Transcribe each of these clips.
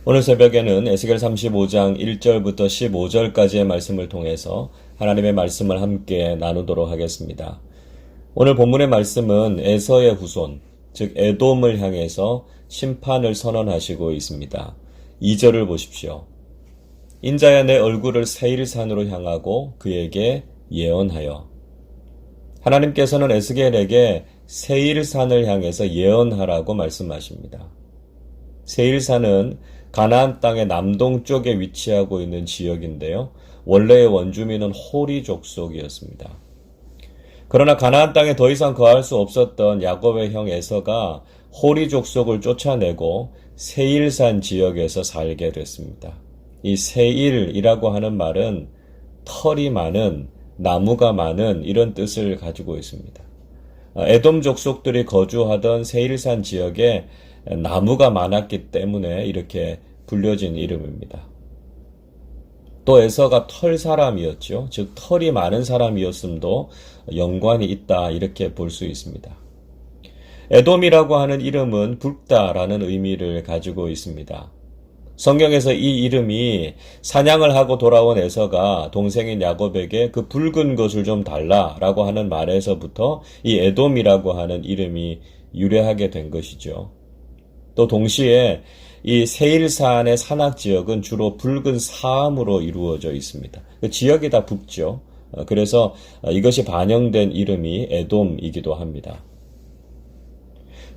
오늘 새벽에는 에스겔 35장 1절부터 15절까지의 말씀을 통해서 하나님의 말씀을 함께 나누도록 하겠습니다. 오늘 본문의 말씀은 에서의 후손, 즉 에돔을 향해서 심판을 선언하시고 있습니다. 2절을 보십시오. 인자야 내 얼굴을 세일산으로 향하고 그에게 예언하여. 하나님께서는 에스겔에게 세일산을 향해서 예언하라고 말씀하십니다. 세일산은 가나안 땅의 남동쪽에 위치하고 있는 지역인데요. 원래의 원주민은 호리 족속이었습니다. 그러나 가나안 땅에 더 이상 거할 수 없었던 야곱의 형 에서가 호리 족속을 쫓아내고 세일산 지역에서 살게 됐습니다. 이 세일이라고 하는 말은 털이 많은, 나무가 많은 이런 뜻을 가지고 있습니다. 에돔 족속들이 거주하던 세일산 지역에 나무가 많았기 때문에 이렇게 불려진 이름입니다. 또 에서가 털 사람이었죠. 즉 털이 많은 사람이었음도 연관이 있다 이렇게 볼 수 있습니다. 에돔이라고 하는 이름은 붉다라는 의미를 가지고 있습니다. 성경에서 이 이름이 사냥을 하고 돌아온 에서가 동생인 야곱에게 그 붉은 것을 좀 달라라고 하는 말에서부터 이 에돔이라고 하는 이름이 유래하게 된 것이죠. 또 동시에 이 세일산의 산악 지역은 주로 붉은 사암으로 이루어져 있습니다. 그 지역이 다 붉죠. 그래서 이것이 반영된 이름이 에돔이기도 합니다.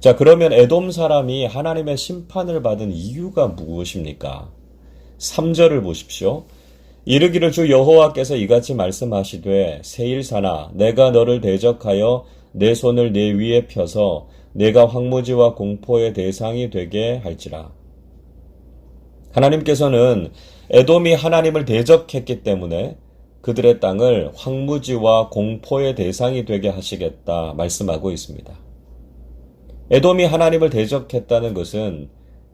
자, 그러면 에돔 사람이 하나님의 심판을 받은 이유가 무엇입니까? 3절을 보십시오. 이르기를 주 여호와께서 이같이 말씀하시되 세일산아 내가 너를 대적하여 내 손을 내 위에 펴서 내가 황무지와 공포의 대상이 되게 할지라. 하나님께서는 에돔이 하나님을 대적했기 때문에 그들의 땅을 황무지와 공포의 대상이 되게 하시겠다 말씀하고 있습니다. 에돔이 하나님을 대적했다는 것은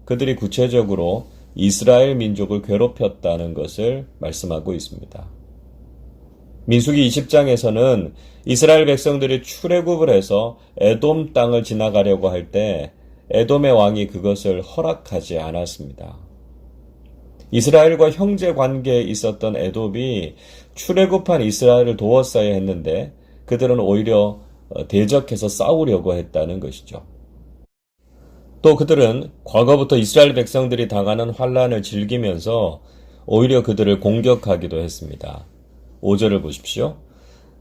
그들이 구체적으로 이스라엘 민족을 괴롭혔다는 것을 말씀하고 있습니다. 민수기 20장에서는 이스라엘 백성들이 출애굽을 해서 에돔 땅을 지나가려고 할 때 에돔의 왕이 그것을 허락하지 않았습니다. 이스라엘과 형제 관계에 있었던 에돔이 출애굽한 이스라엘을 도웠어야 했는데 그들은 오히려 대적해서 싸우려고 했다는 것이죠. 또 그들은 과거부터 이스라엘 백성들이 당하는 환난을 즐기면서 오히려 그들을 공격하기도 했습니다. 5절을 보십시오.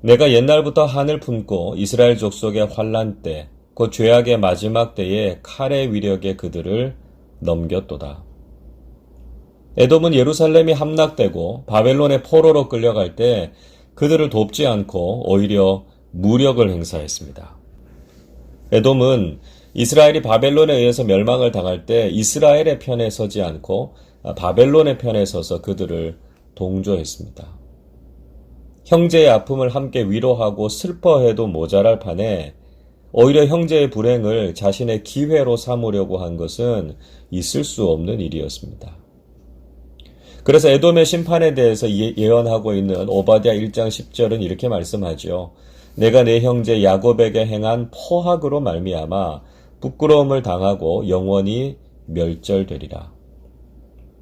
내가 옛날부터 한을 품고 이스라엘 족속의 환난 때, 곧 죄악의 마지막 때에 칼의 위력에 그들을 넘겼도다. 에돔은 예루살렘이 함락되고 바벨론의 포로로 끌려갈 때 그들을 돕지 않고 오히려 무력을 행사했습니다. 에돔은 이스라엘이 바벨론에 의해서 멸망을 당할 때 이스라엘의 편에 서지 않고 바벨론의 편에 서서 그들을 동조했습니다. 형제의 아픔을 함께 위로하고 슬퍼해도 모자랄 판에 오히려 형제의 불행을 자신의 기회로 삼으려고 한 것은 있을 수 없는 일이었습니다. 그래서 에돔의 심판에 대해서 예언하고 있는 오바댜 1장 10절은 이렇게 말씀하죠. 내가 내 형제 야곱에게 행한 포악으로 말미암아 부끄러움을 당하고 영원히 멸절되리라.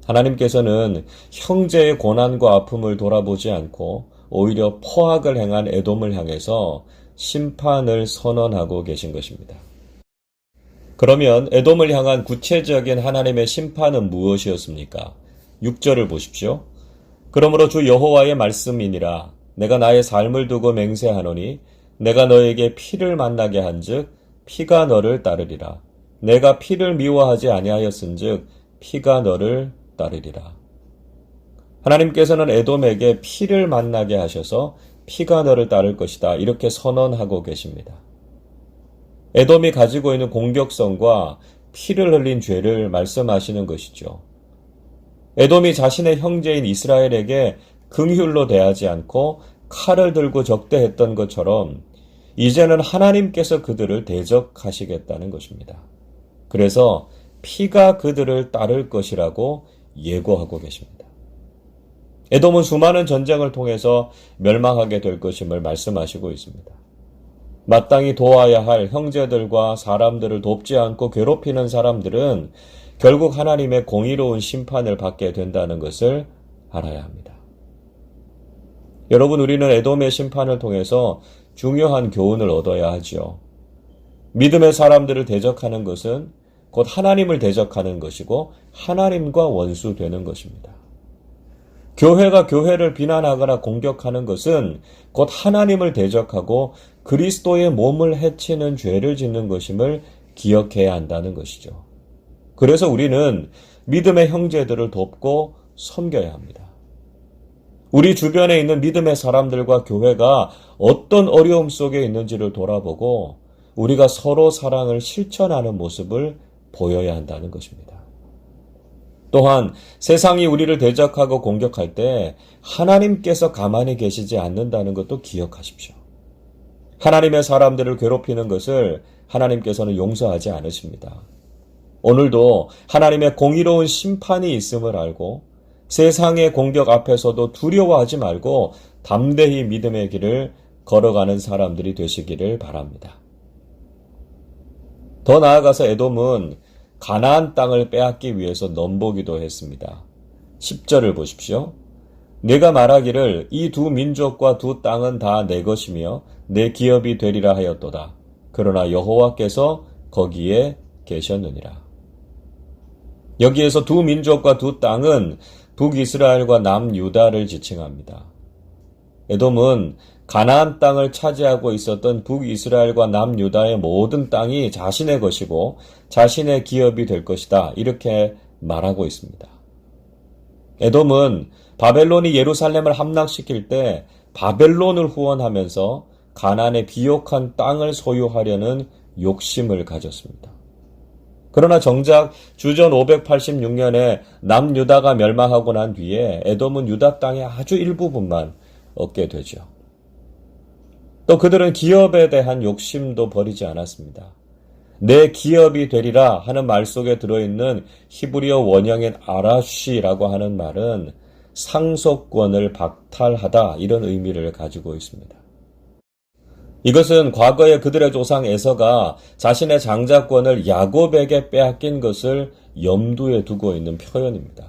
하나님께서는 형제의 고난과 아픔을 돌아보지 않고 오히려 포악을 행한 에돔을 향해서 심판을 선언하고 계신 것입니다. 그러면 에돔을 향한 구체적인 하나님의 심판은 무엇이었습니까? 6절을 보십시오. 그러므로 주 여호와의 말씀이니라. 내가 나의 삶을 두고 맹세하노니 내가 너에게 피를 만나게 한즉 피가 너를 따르리라. 내가 피를 미워하지 아니하였은즉 피가 너를 따르리라. 하나님께서는 에돔에게 피를 만나게 하셔서 피가 너를 따를 것이다 이렇게 선언하고 계십니다. 에돔이 가지고 있는 공격성과 피를 흘린 죄를 말씀하시는 것이죠. 에돔이 자신의 형제인 이스라엘에게 긍휼로 대하지 않고 칼을 들고 적대했던 것처럼 이제는 하나님께서 그들을 대적하시겠다는 것입니다. 그래서 피가 그들을 따를 것이라고 예고하고 계십니다. 에돔은 수많은 전쟁을 통해서 멸망하게 될 것임을 말씀하시고 있습니다. 마땅히 도와야 할 형제들과 사람들을 돕지 않고 괴롭히는 사람들은 결국 하나님의 공의로운 심판을 받게 된다는 것을 알아야 합니다. 여러분, 우리는 에돔의 심판을 통해서 중요한 교훈을 얻어야 하지요. 믿음의 사람들을 대적하는 것은 곧 하나님을 대적하는 것이고 하나님과 원수되는 것입니다. 교회가 교회를 비난하거나 공격하는 것은 곧 하나님을 대적하고 그리스도의 몸을 해치는 죄를 짓는 것임을 기억해야 한다는 것이죠. 그래서 우리는 믿음의 형제들을 돕고 섬겨야 합니다. 우리 주변에 있는 믿음의 사람들과 교회가 어떤 어려움 속에 있는지를 돌아보고 우리가 서로 사랑을 실천하는 모습을 보여야 한다는 것입니다. 또한 세상이 우리를 대적하고 공격할 때 하나님께서 가만히 계시지 않는다는 것도 기억하십시오. 하나님의 사람들을 괴롭히는 것을 하나님께서는 용서하지 않으십니다. 오늘도 하나님의 공의로운 심판이 있음을 알고 세상의 공격 앞에서도 두려워하지 말고 담대히 믿음의 길을 걸어가는 사람들이 되시기를 바랍니다. 더 나아가서 에돔은 가나안 땅을 빼앗기 위해서 넘보기도 했습니다. 10절을 보십시오. 내가 말하기를 이 두 민족과 두 땅은 다 내 것이며 내 기업이 되리라 하였도다. 그러나 여호와께서 거기에 계셨느니라. 여기에서 두 민족과 두 땅은 북이스라엘과 남유다를 지칭합니다. 에돔은 가나안 땅을 차지하고 있었던 북이스라엘과 남유다의 모든 땅이 자신의 것이고 자신의 기업이 될 것이다. 이렇게 말하고 있습니다. 에돔은 바벨론이 예루살렘을 함락시킬 때 바벨론을 후원하면서 가나안의 비옥한 땅을 소유하려는 욕심을 가졌습니다. 그러나 정작 주전 586년에 남유다가 멸망하고 난 뒤에 에돔은 유다 땅의 아주 일부분만 얻게 되죠. 또 그들은 기업에 대한 욕심도 버리지 않았습니다. 내 기업이 되리라 하는 말 속에 들어있는 히브리어 원형인 아라쉬라고 하는 말은 상속권을 박탈하다 이런 의미를 가지고 있습니다. 이것은 과거에 그들의 조상 에서가 자신의 장자권을 야곱에게 빼앗긴 것을 염두에 두고 있는 표현입니다.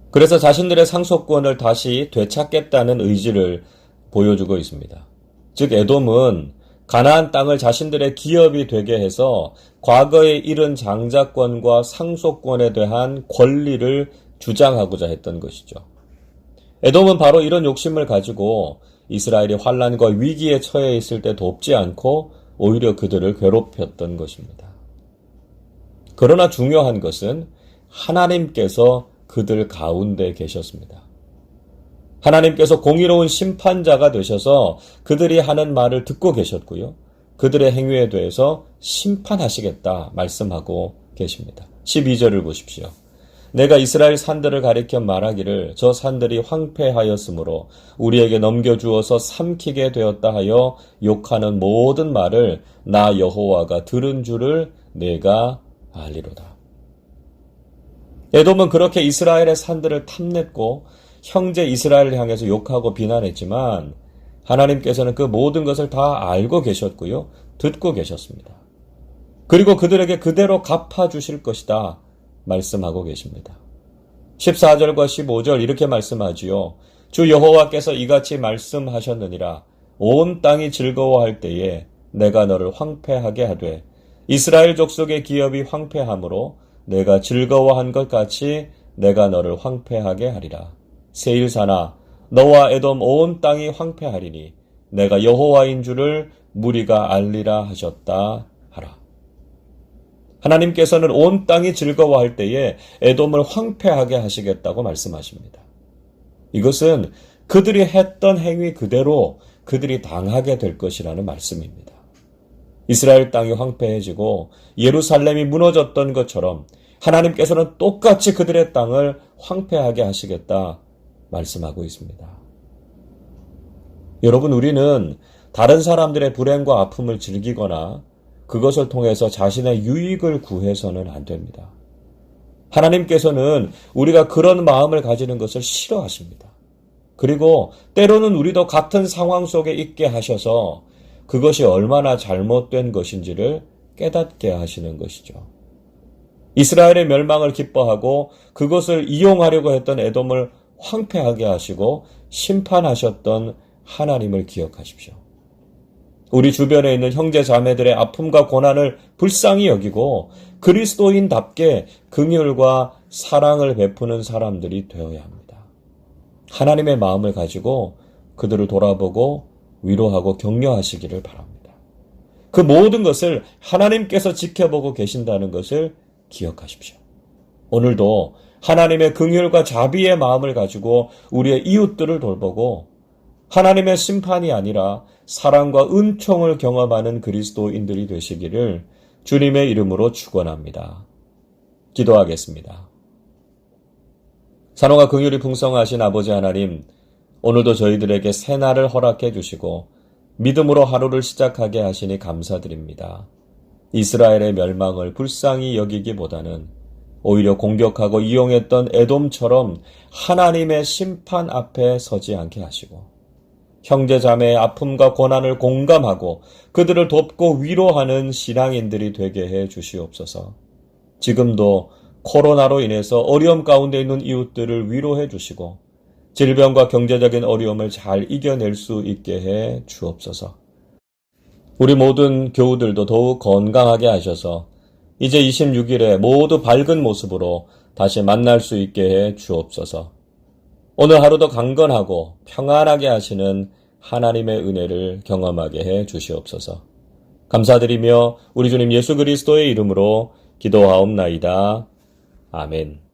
그래서 자신들의 상속권을 다시 되찾겠다는 의지를 보여주고 있습니다. 즉 에돔은 가나안 땅을 자신들의 기업이 되게 해서 과거에 잃은 장자권과 상속권에 대한 권리를 주장하고자 했던 것이죠. 에돔은 바로 이런 욕심을 가지고 이스라엘이 환난과 위기에 처해 있을 때 돕지 않고 오히려 그들을 괴롭혔던 것입니다. 그러나 중요한 것은 하나님께서 그들 가운데 계셨습니다. 하나님께서 공의로운 심판자가 되셔서 그들이 하는 말을 듣고 계셨고요. 그들의 행위에 대해서 심판하시겠다 말씀하고 계십니다. 12절을 보십시오. 내가 이스라엘 산들을 가리켜 말하기를 저 산들이 황폐하였으므로 우리에게 넘겨주어서 삼키게 되었다 하여 욕하는 모든 말을 나 여호와가 들은 줄을 내가 알리로다. 에돔은 그렇게 이스라엘의 산들을 탐냈고 형제 이스라엘을 향해서 욕하고 비난했지만 하나님께서는 그 모든 것을 다 알고 계셨고요. 듣고 계셨습니다. 그리고 그들에게 그대로 갚아주실 것이다 말씀하고 계십니다. 14절과 15절 이렇게 말씀하지요. 주 여호와께서 이같이 말씀하셨느니라. 온 땅이 즐거워할 때에 내가 너를 황폐하게 하되 이스라엘 족속의 기업이 황폐하므로 내가 즐거워한 것 같이 내가 너를 황폐하게 하리라. 세일사나 너와 에돔 온 땅이 황폐하리니 내가 여호와인 줄을 무리가 알리라 하셨다 하라. 하나님께서는 온 땅이 즐거워할 때에 에돔을 황폐하게 하시겠다고 말씀하십니다. 이것은 그들이 했던 행위 그대로 그들이 당하게 될 것이라는 말씀입니다. 이스라엘 땅이 황폐해지고 예루살렘이 무너졌던 것처럼 하나님께서는 똑같이 그들의 땅을 황폐하게 하시겠다 말씀하고 있습니다. 여러분, 우리는 다른 사람들의 불행과 아픔을 즐기거나 그것을 통해서 자신의 유익을 구해서는 안 됩니다. 하나님께서는 우리가 그런 마음을 가지는 것을 싫어하십니다. 그리고 때로는 우리도 같은 상황 속에 있게 하셔서 그것이 얼마나 잘못된 것인지를 깨닫게 하시는 것이죠. 이스라엘의 멸망을 기뻐하고 그것을 이용하려고 했던 에돔을 황폐하게 하시고 심판하셨던 하나님을 기억하십시오. 우리 주변에 있는 형제 자매들의 아픔과 고난을 불쌍히 여기고 그리스도인답게 긍휼과 사랑을 베푸는 사람들이 되어야 합니다. 하나님의 마음을 가지고 그들을 돌아보고 위로하고 격려하시기를 바랍니다. 그 모든 것을 하나님께서 지켜보고 계신다는 것을 기억하십시오. 오늘도 하나님의 긍휼과 자비의 마음을 가지고 우리의 이웃들을 돌보고 하나님의 심판이 아니라 사랑과 은총을 경험하는 그리스도인들이 되시기를 주님의 이름으로 축원합니다. 기도하겠습니다. 산호가 긍휼이 풍성하신 아버지 하나님, 오늘도 저희들에게 새날을 허락해 주시고 믿음으로 하루를 시작하게 하시니 감사드립니다. 이스라엘의 멸망을 불쌍히 여기기보다는 오히려 공격하고 이용했던 에돔처럼 하나님의 심판 앞에 서지 않게 하시고 형제자매의 아픔과 고난을 공감하고 그들을 돕고 위로하는 신앙인들이 되게 해 주시옵소서. 지금도 코로나로 인해서 어려움 가운데 있는 이웃들을 위로해 주시고 질병과 경제적인 어려움을 잘 이겨낼 수 있게 해 주옵소서. 우리 모든 교우들도 더욱 건강하게 하셔서 이제 26일에 모두 밝은 모습으로 다시 만날 수 있게 해 주옵소서. 오늘 하루도 강건하고 평안하게 하시는 하나님의 은혜를 경험하게 해 주시옵소서. 감사드리며 우리 주님 예수 그리스도의 이름으로 기도하옵나이다. 아멘.